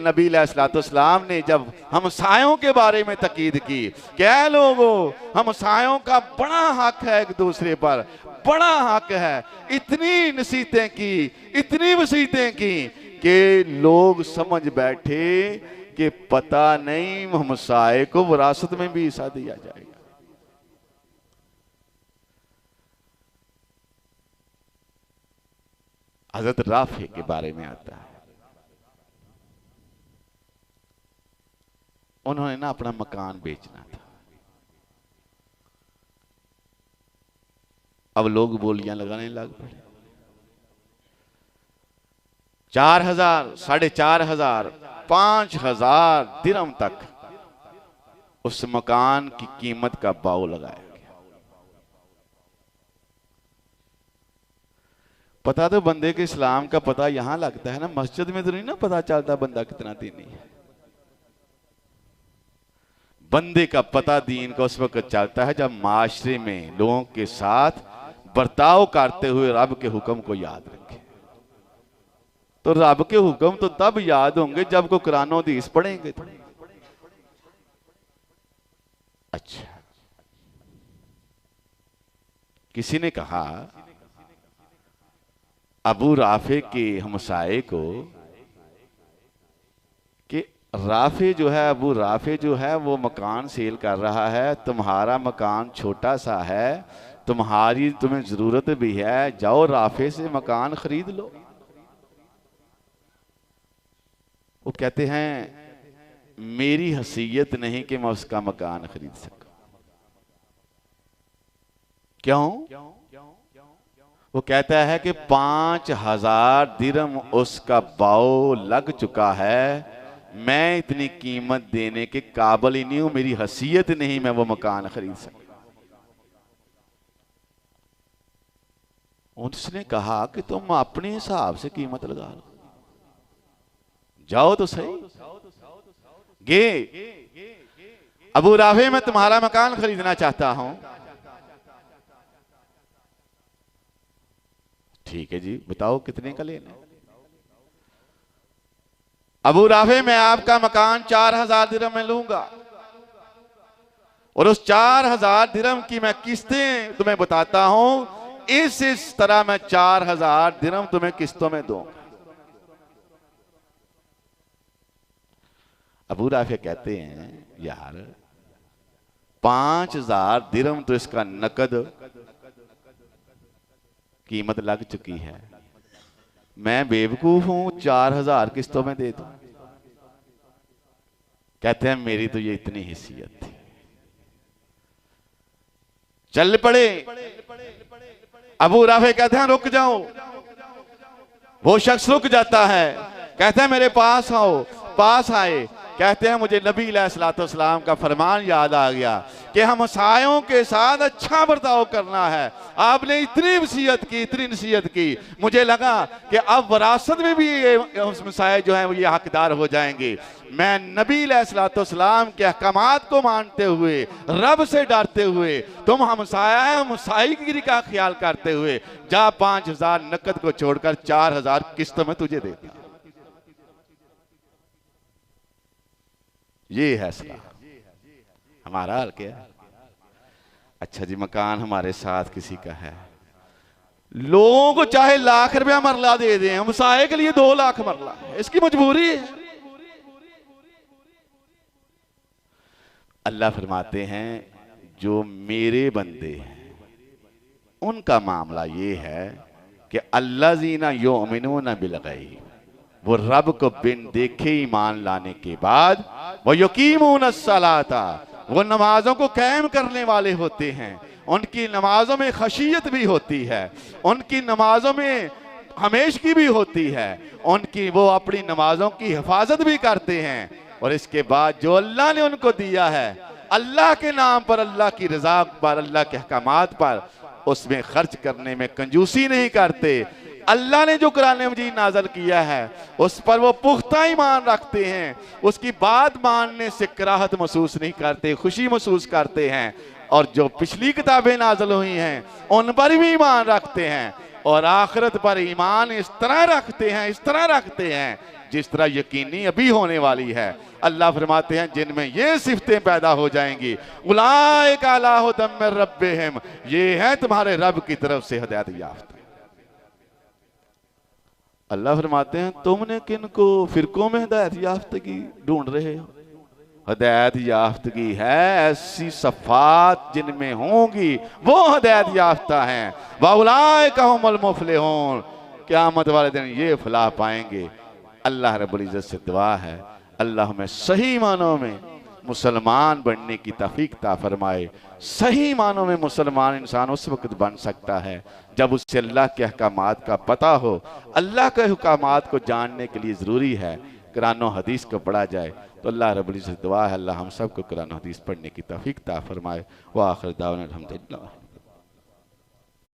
नबी अलैहिस्सलाम ने जब हमसायों के बारे में तकीद की, क्या लोगों, हमसायों का बड़ा हक है एक दूसरे पर, बड़ा हक है। इतनी नसीहतें की, इतनी वसीयतें की कि लोग समझ बैठे कि पता नहीं हमसाए को विरासत में भी हिस्सा दिया जाएगा। हजरत राफे के बारे में आता है, उन्होंने ना अपना मकान बेचना था। अब लोग बोलियां लगाने लग पड़े। 4,000, 4,500, 5,000 दिरहम तक उस मकान की कीमत का भाव लगाया गया। पता तो बंदे के इस्लाम का पता यहां लगता है ना, मस्जिद में तो नहीं ना पता चलता बंदा कितना दीनी है। बंदे का पता दीन का उस वक्त चलता है जब माशरे में लोगों के साथ बर्ताव करते हुए रब के हुक्म को याद रखे। तो रब के हुक्म तो तब याद होंगे जब को कुरान और हदीस पढ़ेंगे तो। अच्छा, किसी ने कहा अबू राफे के हमसाए को कि राफे जो है, अबू राफे जो है वो मकान सेल कर रहा है, तुम्हारा मकान छोटा सा है, तुम्हारी तुम्हें जरूरत भी है, जाओ राफे से मकान खरीद लो। वो कहते हैं मेरी हैसियत नहीं कि मैं उसका मकान खरीद सकूं। क्यों? वो कहता है कि 5,000 दिरहम उसका भाव लग चुका है, मैं इतनी कीमत देने के काबिल ही नहीं हूं, मेरी हैसियत नहीं मैं वो मकान खरीद सकता। उसने कहा कि तुम अपने हिसाब से कीमत लगा लो, जाओ तो सही। गे अबू राफे, मैं तुम्हारा मकान खरीदना चाहता हूं। ठीक है जी, बताओ कितने का लेना है। अबू राफे, मैं आपका मकान 4,000 दिरहम में लूंगा और उस 4,000 दिरहम की मैं किस्तें तुम्हें बताता हूं। इस तरह मैं 4,000 दिरहम तुम्हें किस्तों में दूंगा। अबू राफे कहते हैं यार 5,000 दिरहम तो इसका नकद कीमत लग चुकी है, मैं बेवकूफ हूं 4,000 किस्तों में दे दूं। कहते हैं मेरी तो ये इतनी हैसियत थी। चल पड़े। अबू राफे कहते हैं रुक जाओ। वो शख्स रुक जाता है, कहते हैं मेरे पास आओ। पास आए, कहते हैं मुझे नबी अलैहिस्सलाम का फरमान याद आ गया कि हमसायों के साथ अच्छा बर्ताव करना है। आपने इतनी वसीयत की, इतनी नसीहत की, मुझे लगा कि अब विरासत में भी ये हमसाये जो हैं वो ये हकदार हो जाएंगे। मैं नबी अलैहिस्सलाम के अहकामात को मानते हुए, रब से डरते हुए, तुम हमसाया है हमसाईगिरी का ख्याल करते हुए, जा 5,000 नकद को छोड़कर 4,000 किस्त में तुझे देता। ये है इस्लाम। हमारा हाल क्या है? अच्छा जी, मकान हमारे साथ किसी का है, लोगों को चाहे लाख रुपया मरला दे दें, हमसाये के लिए 2 लाख मरला है, इसकी मजबूरी है। अल्लाह फरमाते हैं जो मेरे बंदे हैं उनका मामला ये है कि अल्लाज़ीना युमिनूना बिल गैब, वो रब को बिन देखे ईमान लाने के बाद वो युकीमूनस्सलाता, वो नमाजों को कायम करने वाले होते हैं। उनकी नमाजों में खशियत भी होती है, उनकी नमाजों में हमेशगी भी होती है, उनकी वो अपनी नमाजों की हिफाजत भी करते हैं। और इसके बाद जो अल्लाह ने उनको दिया है, अल्लाह के नाम पर, अल्लाह की रजा पर, अल्लाह के अहकामात पर, उसमें खर्च करने में कंजूसी नहीं करते। अल्लाह ने जो कुरान मजीद नाज़िल किया है उस पर वो पुख्ता ईमान रखते हैं, उसकी बात मानने से कराहत महसूस नहीं करते, खुशी महसूस करते हैं। और जो पिछली किताबें नाज़िल हुई हैं उन पर भी ईमान रखते हैं, और आखिरत पर ईमान इस तरह रखते हैं, इस तरह रखते हैं जिस तरह यकीनी अभी होने वाली है। अल्लाह फरमाते हैं जिनमें ये सिफतें पैदा हो जाएंगी, उलाइका अला हुदम मिर रब्बिहिम, ये हैं तुम्हारे रब की तरफ से हिदायत याफ्ता। अल्लाह फरमाते हैं तुमने किनको फिरकों में हिदायत याफ्तगी ढूंढ रहे हो? हिदायत याफ्तगी है ऐसी सफ़ात जिनमें होंगी वो हिदायत याफ्ता हैं। वाउलाइका हुमुल मुफलिहून, क़यामत वाले दिन ये फलाह पाएंगे। अल्लाह रब्बुल इज़्ज़त से दुआ है अल्लाह हमें सही मानों में मुसलमान बनने की तौफीक अता फरमाए। सही मानों में मुसलमान इंसान उस वक्त बन सकता है जब उससे अल्लाह के अहकामात का पता हो। अल्लाह के अहकामात को जानने के लिए ज़रूरी है कुरान और हदीस को पढ़ा जाए। तो अल्लाह रब्बुल इज़्ज़त से दुआ है अल्लाह हम सबको कुरान और हदीस पढ़ने की तौफीक अता फरमाए। व आखिर दावना अल्हम्दुलिल्लाह।